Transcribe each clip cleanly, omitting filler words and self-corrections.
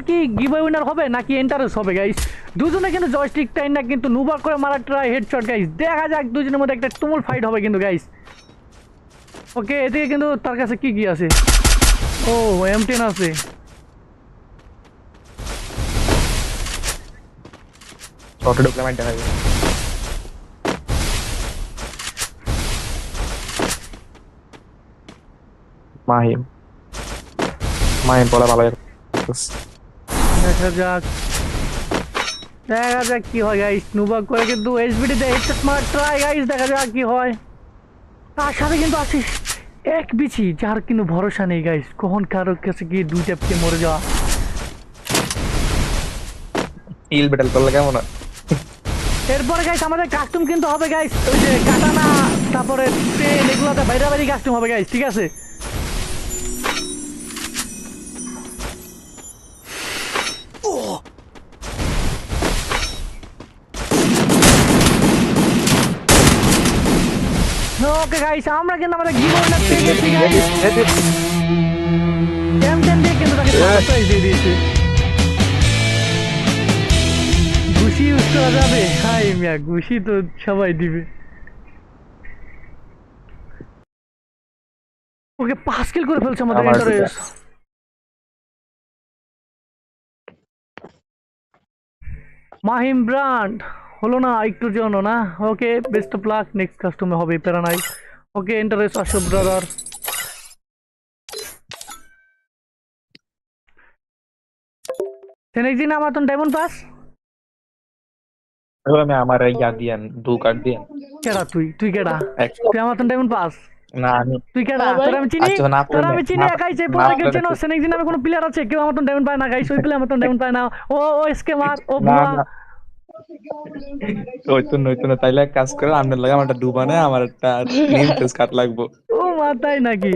কি giveaway winner হবে নাকি এন্টারেস হবে গাইস দুজনে কিন্তু জয়স্টিক টাইম না কিন্তু নুবার করে মারা ট্রাই হেডশট গাইস দেখা যাক দুজনের মধ্যে একটা তুমুল ফাইট হবে কিন্তু গাইস ওকে এদিকে কিন্তু তার কাছে কি কি আছে ও M10 আছে অটো ডকুমেন্ট দেখা যাবে মাহিম বলা ভালো দেখা যাক কি হয় গাইস নুবা করে কিন্তু এসবিডি তে হেডশট মারা ট্রাই গাইস দেখা যাক কি হয় তার সাথে কিন্তু আছে এক বিচি যার কিন্তু ভরসা নেই গাইস কখন কারোর কাছে গিয়ে দুই ট্যাপকে মরে যাওয়া ইল ব্যাটল করলে কেমন হয় এরপরে গাইস আমাদের কাস্টম কিন্তু হবে গাইস ওই যে কাটানা তারপরে পেন এগুলোতে বাইরে কাস্টম হবে গাইস ঠিক আছে ওকে গাইস আমরা কিন্তু আমাদের গিভঅ্যাওয়ে পেয়ে গেছি গাইস M10 দিয়ে কিন্তু তাকে সারপ্রাইজ দিয়ে দিয়েছে ঘুষি ইউজ করা যাবে হাই মিয়া ঘুষি তো সবাই দিবে ওকে 5 কিল করে ফেলছে আমাদের এন্টারেস মাহিম ব্র্যান্ড হলো না একটুর জন্য না okay best of luck next কাস্টমে হবে প্যারা নাই ওকে এন্টারেস আসো ব্রাদার সেনেক্সিন আমার তো ডায়মন্ড পাস আমি আমার ইয়া দিয়েন 2 কার্ড দিয়েন কেডা তুই কেডা তুই আমার তো ডায়মন্ড পাস না আমি তুই কেডা তোর আমি চিনি আচ্ছা না তোর আমি চিনি একাই যে পরে গেছে না সেনেক্সিন নামে কোনো প্লেয়ার আছে কেউ আমার তো ডায়মন্ড পায় না গাইস ওই প্লেয়ার আমার তো ডায়মন্ড পায় না ও স্কেমার ও বুয়া ওই তো তাইলে এক কাজ করে আপনার লাগে আমার একটা ডুবানে আমার একটা নেম ফেস কাট লাগবো ও মাথায় নাকি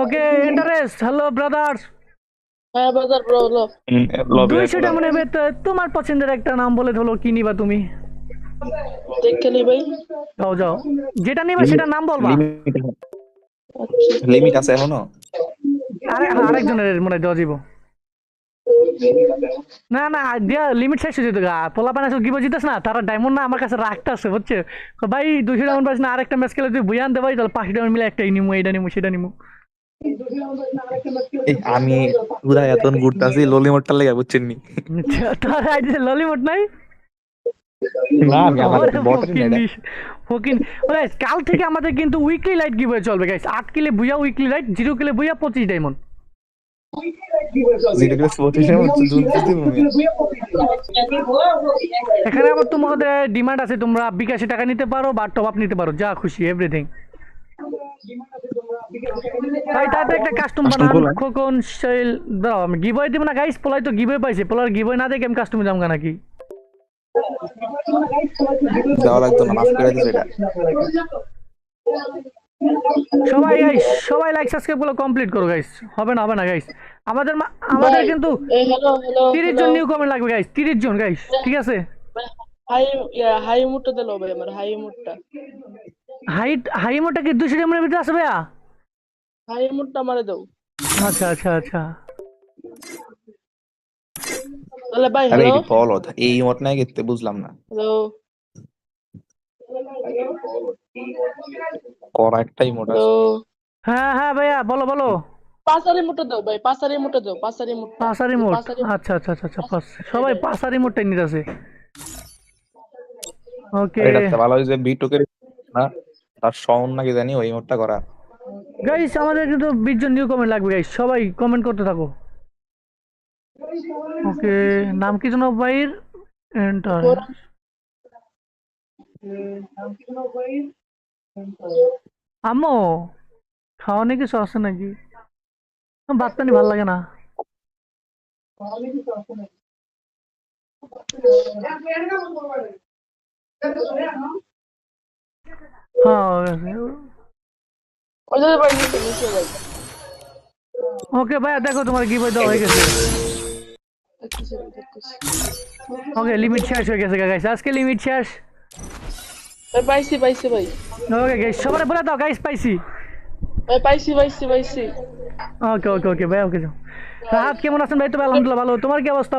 ওকে এন্টারেস হ্যালো ব্রাদার্স হ্যাঁ বাজার ব্রো লবি 200 টা মনে হবে তোমার পছন্দের একটা নাম বলে ধরো কি নিবা তুমি দেখে নি ভাই যাও যেটা নিবা সেটা নাম বলবা লিমিট আছে এখনো আরেকজনের মনে দেওয়া যাব না দিয়া লিমিট শেষ হয়ে যেত গা পোলা পানা সব গিবো জিতাস না তারা ডায়মন্ড না আমার কাছে রাখতে আছে বুঝছে ভাই 200 ডায়মন্ড পাস না আরেকটা ম্যাচ খেলে তুই বুয়ান দে ভাই তাহলে 5 ডায়মন্ড মিলে একটাই নিমু এটা নিমু সেটা নিমু আমি পুরা এতন ঘুরতাছি ললিমটটা লেগে বুঝছেন নি তোর আইডিতে ললিমট নাই না আমি আমার বটরি নাই ফকিন গাইস কাল থেকে আমাদের কিন্তু উইকলি লাইট গিভওয়ে চলবে গাইস 8 কিলে বুয়া উইকলি লাইট 0 কিলে বুয়া 25 ডায়মন্ড এখানে আবার তোমাদের ডিমান্ড আছে তোমরা বিকাশে টাকা নিতে পারো বা টপ আপ নিতে পারো যা খুশি এভরিথিং ভাই তাতে একটা কাস্টম বানান খোকন সেল দাও আমি গিভওয়ে দিব না গাইস পোলাই তো গিভওয়ে পাইছে পোলার গিভওয়ে না দেখে আমি কাস্টমে যামগা নাকি যাওয়া লাগতো না মাফ করে দিছে এটা সবাই লাইক সাবস্ক্রাইব গুলো কমপ্লিট করো গাইস হবে না গাইস আমাদের কিন্তু 30 জন নিউ কমেন্ট লাগবে গাইস 30 জন গাইস ঠিক আছে হাই মুটটা দিলো ভাই আমার হাই মুটটা হাই মোটা কি 200 এর ভিতরে আছে ভাইয়া হাই মুটটা আমারে দাও আচ্ছা তাহলে ভাই আরে হ্যালো এই ফলো এই মত নাই গেতে বুঝলাম না হ্যালো করা একটাই মোটা হ্যাঁ ভাইয়া বলো পাসারি মুটটা দাও ভাই পাসারি মুটটা দাও পাসারি মোট আচ্ছা সবাই পাসারি মোটটাই নিতেছে ওকে এটা তো ভালো হইছে বিটুকের না তার সাউন্ড নাকি জানি ওই মোটটা করা গাইস আমাদের কিন্তু 20 জন নিউ কমেন্ট লাগবে গাইস সবাই কমেন্ট করতে থাকো ওকে নাম কি জানো ভাইয়ের এন্টার আম্মু খাওয়া নাকি কিছু আছে নাকি ভাত পানি ভালো লাগে না ওকে ভাইয়া দেখো তোমার গিভওয়ে দেওয়া হয়ে গেছে ওকে লিমিট শেষ হয়ে গেছে গাইস আজকে লিমিট শেষ পাইছি ভাই ওকে গাইস সবাই বলে দাও গাইস পাইছি পাইছি ওকে ভাই ওকে যাও রাহাত কেমন আছেন ভাই? তো আলহামদুলিল্লাহ ভালো, তোমার কি অবস্থা?